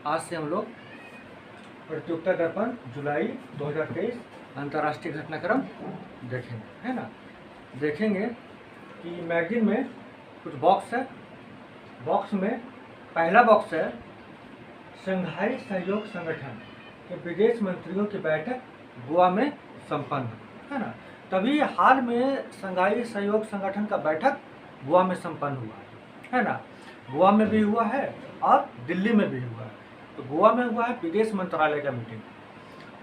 आज से हम लोग प्रतियोगिता दर्पण जुलाई 2023 अंतर्राष्ट्रीय घटनाक्रम देखेंगे, है ना। देखेंगे कि मैगजीन में कुछ बॉक्स है। बॉक्स में पहला बॉक्स है शंघाई सहयोग संगठन के विदेश मंत्रियों की बैठक गोवा में संपन्न, है ना। तभी हाल में शंघाई सहयोग संगठन का बैठक गोवा में संपन्न हुआ है ना। गोवा में भी हुआ है और दिल्ली में भी हुआ है। तो गोवा में हुआ है विदेश मंत्रालय का मीटिंग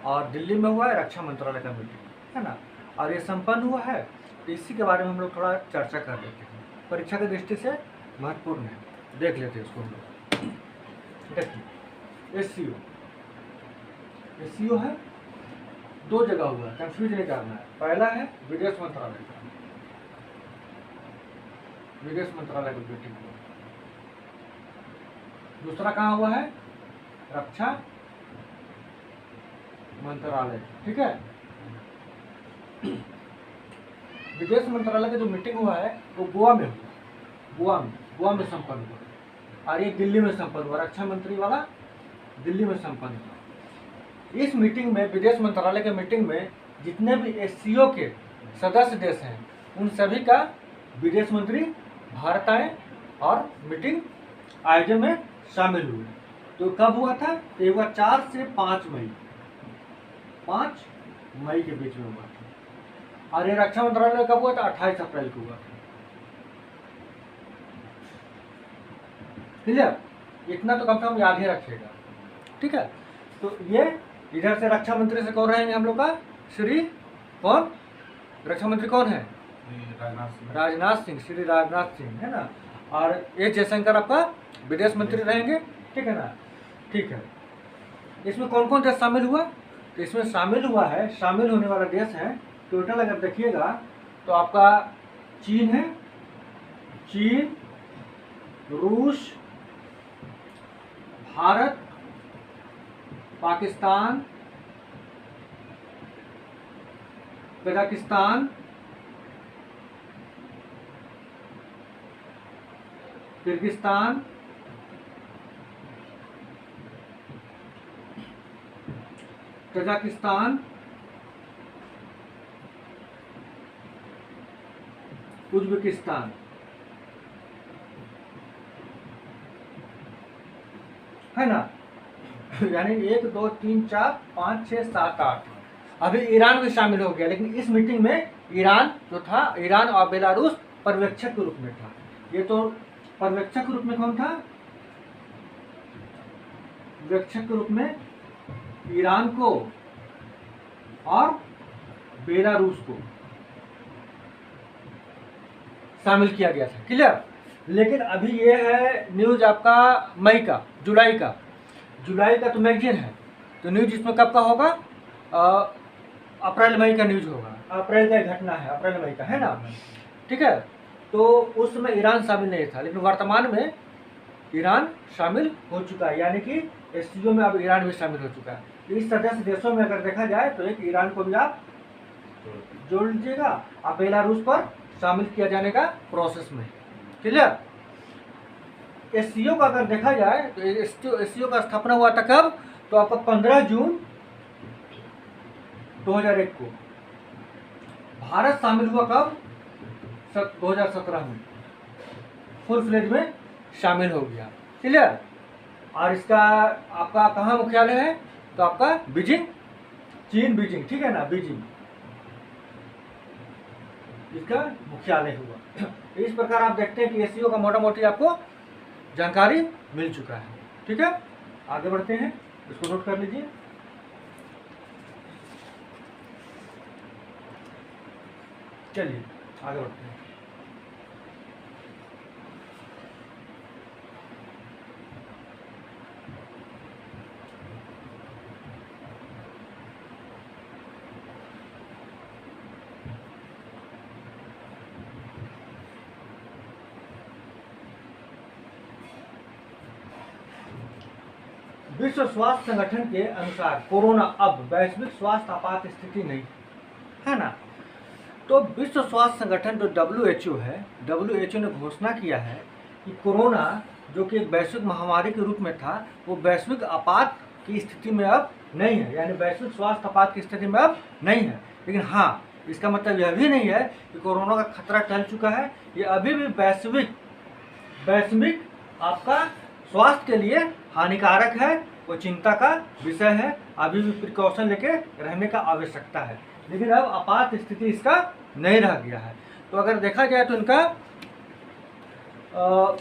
और दिल्ली में हुआ है रक्षा मंत्रालय का मीटिंग, है ना। और ये संपन्न हुआ है, तो इसी के बारे में हम लोग थोड़ा चर्चा कर लेते हैं। परीक्षा की दृष्टि से महत्वपूर्ण है, देख लेते हैं इसको हम लोग। देखिए एससीओ है, दो जगह हुआ है, कंफ्यूज नहीं करना है। पहला है विदेश मंत्रालय का, विदेश मंत्रालय का मीटिंग हुआ। दूसरा कहाँ हुआ है? रक्षा मंत्रालय, ठीक है। विदेश मंत्रालय का जो मीटिंग हुआ है वो गोवा में हुआ, गोवा में संपन्न हुआ और ये दिल्ली में संपन्न हुआ। रक्षा मंत्री वाला दिल्ली में संपन्न हुआ। इस मीटिंग में, विदेश मंत्रालय के मीटिंग में जितने भी एससीओ के सदस्य देश हैं उन सभी का विदेश मंत्री भारत आए और मीटिंग आयोजन में शामिल हुए। तो कब हुआ था? ये हुआ 4 से 5 मई, 5 मई के बीच में हुआ था। और ये रक्षा मंत्रालय कब हुआ था? 28 अप्रैल को हुआ था। क्लियर? इतना तो कम से कम याद ही रखिएगा, ठीक है। तो ये इधर से रक्षा मंत्री से कौन रहेंगे हम लोग का? श्री कौन? रक्षा मंत्री कौन है? राजनाथ सिंह, श्री राजनाथ सिंह, है ना। और एस जयशंकर आपका विदेश मंत्री रहेंगे, ठीक है ना। ठीक है, इसमें कौन कौन देश शामिल हुआ? तो इसमें शामिल हुआ है, शामिल होने वाला देश है टोटल अगर देखिएगा तो आपका चीन है, चीन, रूस, Bharat, Pakistan, Kazakhstan, Kyrgyzstan, Kazakhstan, Uzbekistan, है ना। यानी 1 2 3 4 5 6 7 8। अभी ईरान भी शामिल हो गया, लेकिन इस मीटिंग में ईरान जो था, ईरान और बेलारूस पर्यवेक्षक के रूप में था। ये तो पर्यवेक्षक के रूप में कौन था? पर्यवेक्षक के रूप में ईरान को और बेलारूस को शामिल किया गया था। क्लियर? लेकिन अभी ये है न्यूज आपका मई का, जुलाई का तो मैगजीन है, तो न्यूज इसमें कब का होगा? अप्रैल मई का न्यूज होगा। अप्रैल का घटना है, अप्रैल मई का, है ना। ठीक है, तो उस समय ईरान शामिल नहीं था, लेकिन वर्तमान में ईरान शामिल हो चुका है, यानी कि एससीओ में अब ईरान भी शामिल हो चुका है। इस सदस्य देशों में अगर देखा जाए तो एक ईरान को भी आप जोड़ लीजिएगा और बेलारूस पर शामिल किया जाने का प्रोसेस में। क्लियर? एससीओ का अगर देखा जाए तो एससीओ का स्थापना हुआ था कब? तो आपका 15 जून 2001 को। भारत शामिल हुआ कब? 2017 में फुल फ्लेज में शामिल हो गया। क्लियर? और इसका आपका कहाँ मुख्यालय है? तो आपका बीजिंग, चीन बीजिंग, ठीक है ना, बीजिंग इसका मुख्यालय हुआ। इस प्रकार आप देखते हैं कि एससीओ का मोटा मोटी आपको जानकारी मिल चुका है। ठीक है, आगे बढ़ते हैं, इसको नोट कर लीजिए। चलिए आगे बढ़ते हैं। विश्व स्वास्थ्य संगठन के अनुसार कोरोना अब वैश्विक स्वास्थ्य आपात स्थिति नहीं, है ना। तो विश्व स्वास्थ्य संगठन जो WHO है, WHO ने घोषणा किया है कि कोरोना जो कि एक वैश्विक महामारी के रूप में था, वो वैश्विक आपात की स्थिति में अब नहीं है, यानी वैश्विक स्वास्थ्य आपात की स्थिति में अब नहीं है। लेकिन हाँ, इसका मतलब यह भी नहीं है कि कोरोना का खतरा टल चुका है। ये अभी भी वैश्विक आपका स्वास्थ्य के लिए हानिकारक है, वो चिंता का विषय है। अभी भी प्रिकॉशन लेके रहने का आवश्यकता है, लेकिन अब आपात स्थिति इसका नहीं रह गया है। तो अगर देखा जाए तो इनका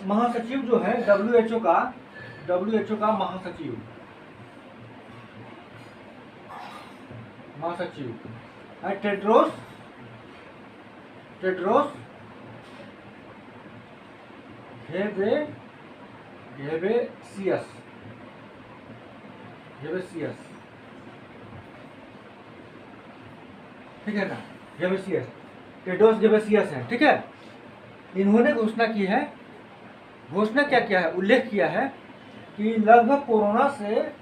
महासचिव जो है WHO का महासचिव है टेड्रोस घेब्रेयेसस, ठीक है ना, टेड्रोस घेब्रेयेसस है, ठीक है। इन्होंने घोषणा क्या किया है, उल्लेख किया है कि लगभग कोरोना से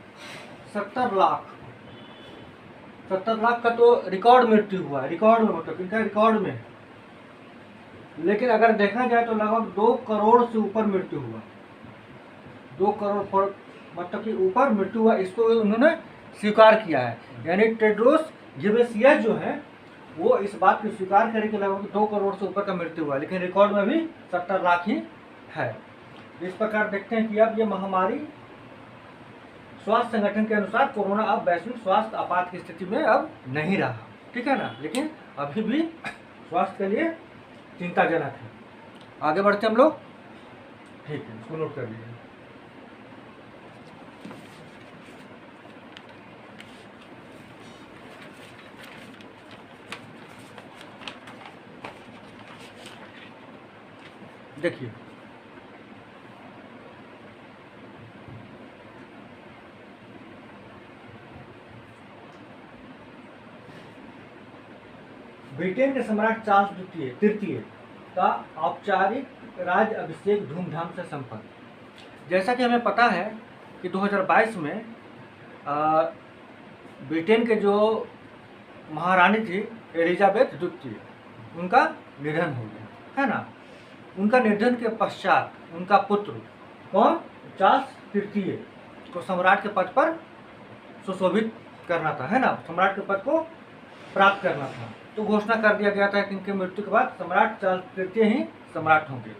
70 लाख का तो रिकॉर्ड मृत्यु हुआ है। रिकॉर्ड में मतलब इनका रिकॉर्ड में, लेकिन अगर देखा जाए तो लगभग 2 करोड़ से ऊपर मृत्यु हुआ। 2 करोड़ मतलब कि ऊपर मृत्यु हुआ, इसको उन्होंने स्वीकार किया है। यानी टेड्रोस घेब्रेयेसस जो है वो इस बात को स्वीकार करे कि लगभग 2 करोड़ से ऊपर का मृत्यु हुआ, लेकिन रिकॉर्ड में भी 70 लाख ही है। इस प्रकार देखते हैं कि अब ये महामारी स्वास्थ्य संगठन के अनुसार कोरोना अब वैश्विक स्वास्थ्य आपात की स्थिति में अब नहीं रहा, ठीक है ना, लेकिन अभी भी स्वास्थ्य के लिए चिंताजनक है। आगे बढ़ते हम लोग, ठीक है, इसको नोट कर लीजिए। देखिए, ब्रिटेन के सम्राट चार्ल्स तृतीय का औपचारिक राज अभिषेक धूमधाम से संपन्न। जैसा कि हमें पता है कि 2022 में ब्रिटेन के जो महारानी थी एलिजाबेथ द्वितीय, उनका निधन हो गया, है ना। उनका निधन के पश्चात उनका पुत्र कौन, चार्ल्स तृतीय को सम्राट के पद पर सुशोभित करना था, है ना, सम्राट के पद को प्राप्त करना था। तो घोषणा कर दिया गया था कि इनके मृत्यु के बाद सम्राट चार्ल्स तृतीय ही सम्राट होंगे।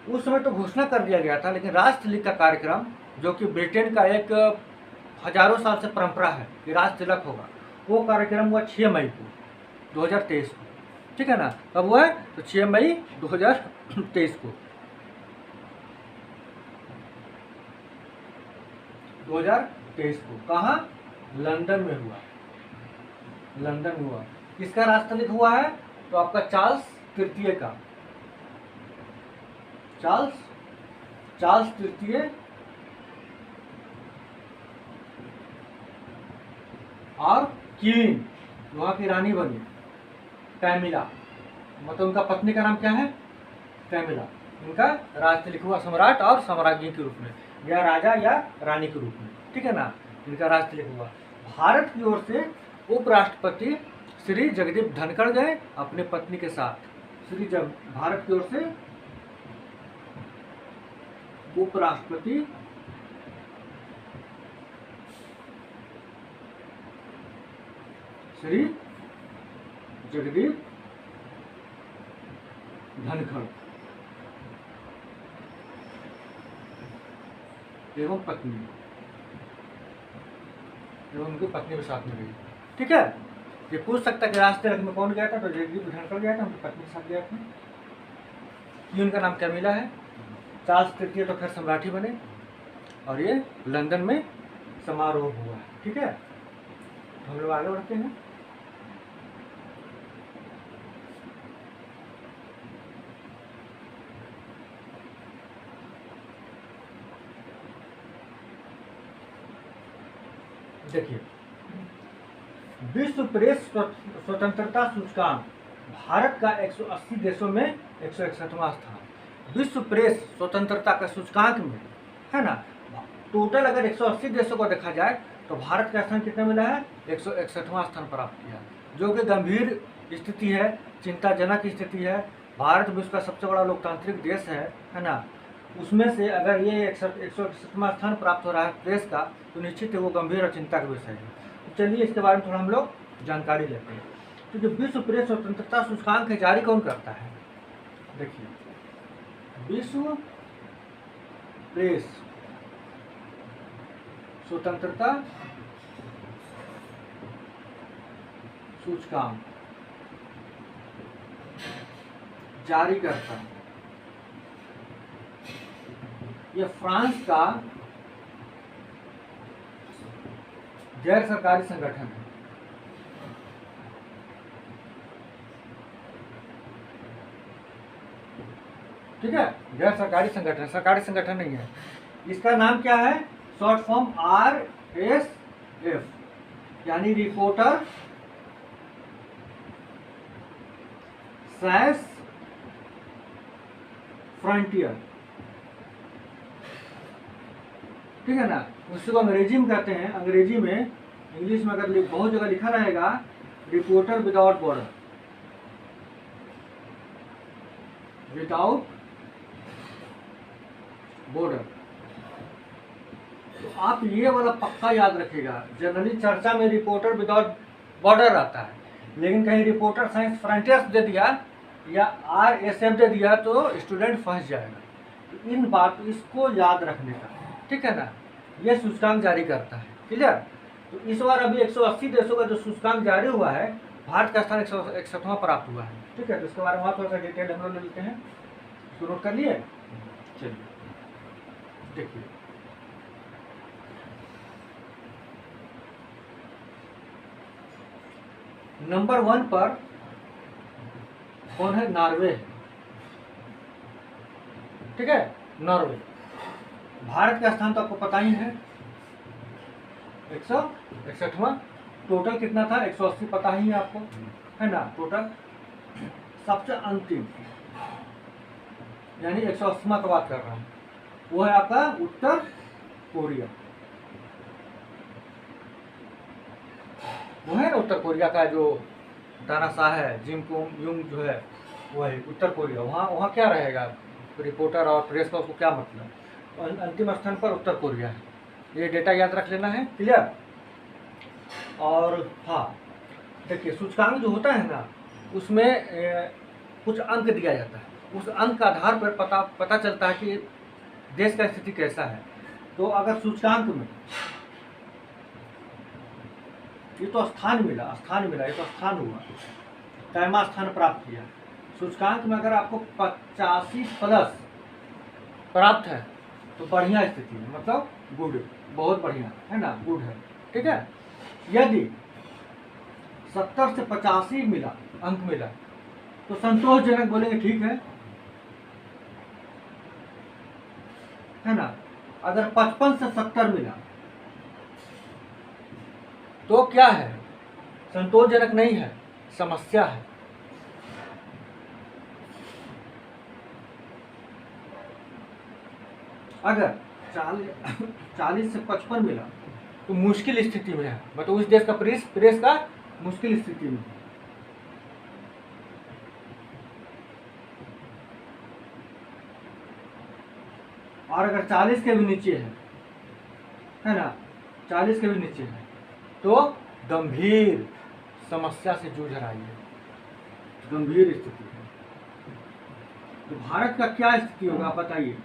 उस समय तो घोषणा कर दिया गया था, लेकिन राज तिलक का कार्यक्रम, जो कि ब्रिटेन का एक हजारों साल से परंपरा है कि राज तिलक होगा, वो कार्यक्रम हुआ 6 मई को 2023 को, ठीक है ना। कब हुआ है, तो 6 मई 2023 को 2023 को कहाँ, लंदन में हुआ। किसका राज तिलक हुआ है, तो आपका चार्ल्स तृतीय का, चार्ल्स तृतीय और क्वीन, वहां की रानी बनी कैमिला, मतलब उनका पत्नी का नाम क्या है, कैमिला। इनका राज तिलक हुआ सम्राट और साम्राज्ञी के रूप में, या राजा या रानी के रूप में, ठीक है ना, इनका राज तिलक हुआ। भारत की ओर से उपराष्ट्रपति श्री जगदीप धनखड़ गए अपनी पत्नी के साथ। भारत की ओर से उपराष्ट्रपति श्री जगदीप धनखड़ एवं पत्नी उनकी पत्नी के साथ में गई, ठीक है। ये पूछ सकता है कि राज तिलक में कौन गया था, तो जगदीप धनखड़ गया था, उनकी पत्नी के साथ गया था। ये उनका नाम कैमिला है। चार्ल्स तृतीय तो खैर सम्राट ही बने, और ये लंदन में समारोह हुआ है, ठीक है। हम लोग आगे बढ़ते हैं। देखिए, विश्व प्रेस स्वतंत्रता सूचकांक, भारत का 180 देशों में 161वां स्थान। विश्व प्रेस स्वतंत्रता का सूचकांक में, है ना, टोटल अगर 180 देशों को देखा जाए तो भारत का स्थान कितना मिला है, 161वां स्थान प्राप्त किया, जो कि गंभीर स्थिति है, चिंताजनक स्थिति है। भारत विश्व का सबसे बड़ा लोकतांत्रिक देश है ना, उसमें से अगर ये 161वां स्थान प्राप्त हो रहा है प्रेस का, तो निश्चित है वो गंभीर और चिंता का विषय है। तो चलिए इसके बारे में थोड़ा हम लोग जानकारी लेते हैं। तो जो विश्व प्रेस स्वतंत्रता सूचकांक है जारी कौन करता है? देखिए, विश्व प्रेस स्वतंत्रता सूचकांक जारी करता है, यह फ्रांस का गैर सरकारी संगठन है। ठीक है, गैर सरकारी संगठन, सरकारी संगठन नहीं है। इसका नाम क्या है? शॉर्ट फॉर्म RSF, यानी रिपोर्टर सैस फ्रंटियर। ठीक है ना, उसको अंग्रेजी में कहते हैं, अंग्रेजी में, इंग्लिश में अगर बहुत जगह लिखा रहेगा reporter without border, without border. तो आप ये वाला पक्का याद रखिएगा, जनरली चर्चा में रिपोर्टर विदाउट बॉर्डर आता है, लेकिन कहीं रिपोर्टर साइंस फ्रंटियर्स दे दिया या RSF दे दिया तो स्टूडेंट फंस जाएगा। तो इन बात इसको याद रखने का, ठीक है ना, ये सूचकांक जारी करता है। क्लियर? तो इस बार अभी 180 देशों का जो सूचकांक जारी हुआ है, भारत का स्थान 161वां प्राप्त हुआ है। ठीक है, तो इसके बारे में थोड़ा सा डिटेल हम लोग ले लेते हैं। इसको नोट कर लिए? चलिए देखिए, नंबर 1 पर कौन है? नॉर्वे। ठीक है, नॉर्वे। भारत का स्थान तो आपको पता ही है, 161वां। टोटल कितना था? 180, पता ही है आपको, है ना। टोटल सबसे अंतिम यानी 180वां का बात कर रहा हूं, वो है आपका उत्तर कोरिया। वो है ना उत्तर कोरिया का जो तानाशाह है, जिम कोम युंग जो है, वो है उत्तर कोरिया। वहाँ क्या रहेगा? रिपोर्टर और प्रेस का उसको क्या मतलब? अंतिम स्थान पर उत्तर कोरिया है। ये डेटा याद रख लेना है। क्लियर? और हाँ, देखिए, सूचकांक जो होता है ना, उसमें कुछ अंक दिया जाता है। उस अंक के आधार पर पता चलता है कि देश का स्थिति कैसा है। तो अगर सूचकांक में ये तो स्थान मिला, ये तो स्थान हुआ, 3वां स्थान प्राप्त किया। सूचकांक में अगर आपको 85+ प्राप्त है तो बढ़िया स्थिति है, मतलब गुड, बहुत बढ़िया है ना, गुड है। ठीक है, यदि 70 से 85 मिला, अंक मिला, तो संतोषजनक बोलेंगे, ठीक है ना। अगर 55 से 70 मिला तो क्या है? संतोषजनक नहीं है, समस्या है। अगर 40 से 55 मिला तो मुश्किल स्थिति में है, मतलब उस देश का प्रेस का मुश्किल स्थिति में है। और अगर 40 के भी नीचे है ना, 40 के भी नीचे है, तो गंभीर समस्या से जूझ रही है, गंभीर स्थिति है। तो भारत का क्या स्थिति होगा आप बताइए?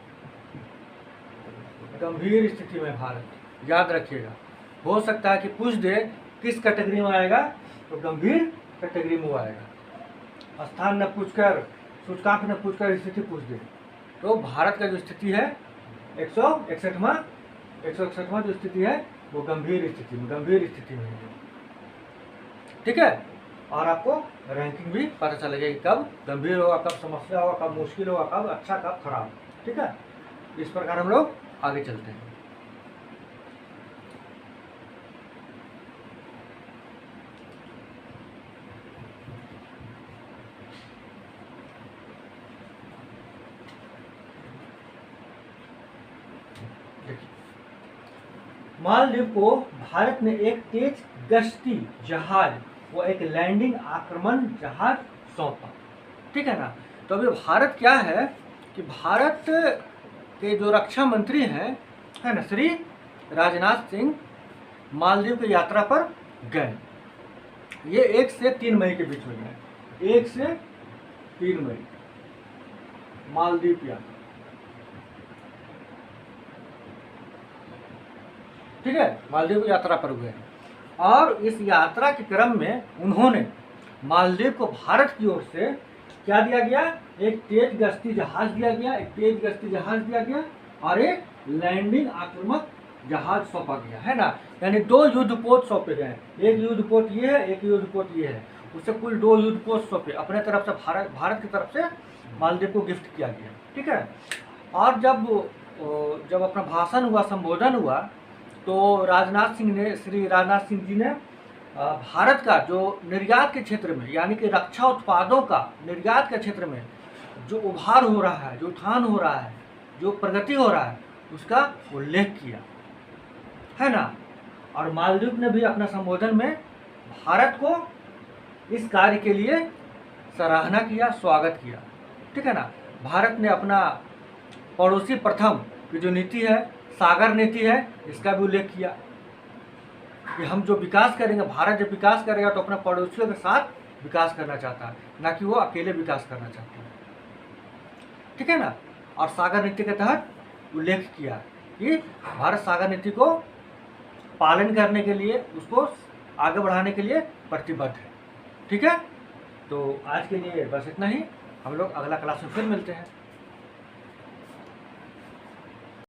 गंभीर स्थिति में भारत, याद रखिएगा। हो सकता है कि पूछ दे किस कैटेगरी में आएगा, तो गंभीर कैटेगरी में आएगा। स्थान न पूछकर, सूचकांक न पूछकर स्थिति पूछ दे, तो भारत का जो स्थिति है 161वां जो स्थिति है वो गंभीर स्थिति में है। ठीक है, और आपको रैंकिंग भी पता चलेगा कि कब गंभीर होगा, कब समस्या होगा, कब मुश्किल होगा, कब अच्छा, कब खराब। ठीक है, इस प्रकार हम लोग आगे चलते हैं। मालदीव को भारत ने एक तेज गश्ती जहाज व एक लैंडिंग आक्रमण जहाज सौंपा। ठीक है ना, तो अभी भारत क्या है कि भारत के जो रक्षा मंत्री हैं, है ना, श्री राजनाथ सिंह मालदीव की यात्रा पर गए। ये 1 से 3 मई के बीच में गए, 1 से 3 मई मालदीव की यात्रा, ठीक है, मालदीव की यात्रा पर गए। और इस यात्रा के क्रम में उन्होंने मालदीव को भारत की ओर से क्या दिया गया, एक तेज गश्ती जहाज दिया गया, एक तेज गश्ती जहाज दिया गया और एक लैंडिंग आक्रामक जहाज सौंपा गया, है ना। यानी 2 युद्धपोत सौंपे गए, एक युद्धपोत ये है, एक युद्धपोत ये है, उससे कुल 2 युद्धपोत सौंपे अपने तरफ से, भारत की तरफ से मालदीव को गिफ्ट किया गया, ठीक है। और जब अपना भाषण हुआ, संबोधन हुआ, तो श्री राजनाथ सिंह जी ने भारत का जो निर्यात के क्षेत्र में, यानी कि रक्षा उत्पादों का निर्यात के क्षेत्र में जो उभार हो रहा है, जो उत्थान हो रहा है, जो प्रगति हो रहा है, उसका उल्लेख किया, है ना। और मालदीव ने भी अपना संबोधन में भारत को इस कार्य के लिए सराहना किया, स्वागत किया, ठीक है ना। भारत ने अपना पड़ोसी प्रथम की जो नीति है, सागर नीति है, इसका भी उल्लेख किया कि हम जो विकास करेंगे, भारत जब विकास करेगा तो अपने पड़ोसियों के साथ विकास करना चाहता है, ना कि वो अकेले विकास करना चाहता है, ठीक है ना। और सागर नीति के तहत उल्लेख किया कि भारत सागर नीति को पालन करने के लिए, उसको आगे बढ़ाने के लिए प्रतिबद्ध है, ठीक है। तो आज के लिए बस इतना ही, हम लोग अगला क्लास में फिर मिलते हैं।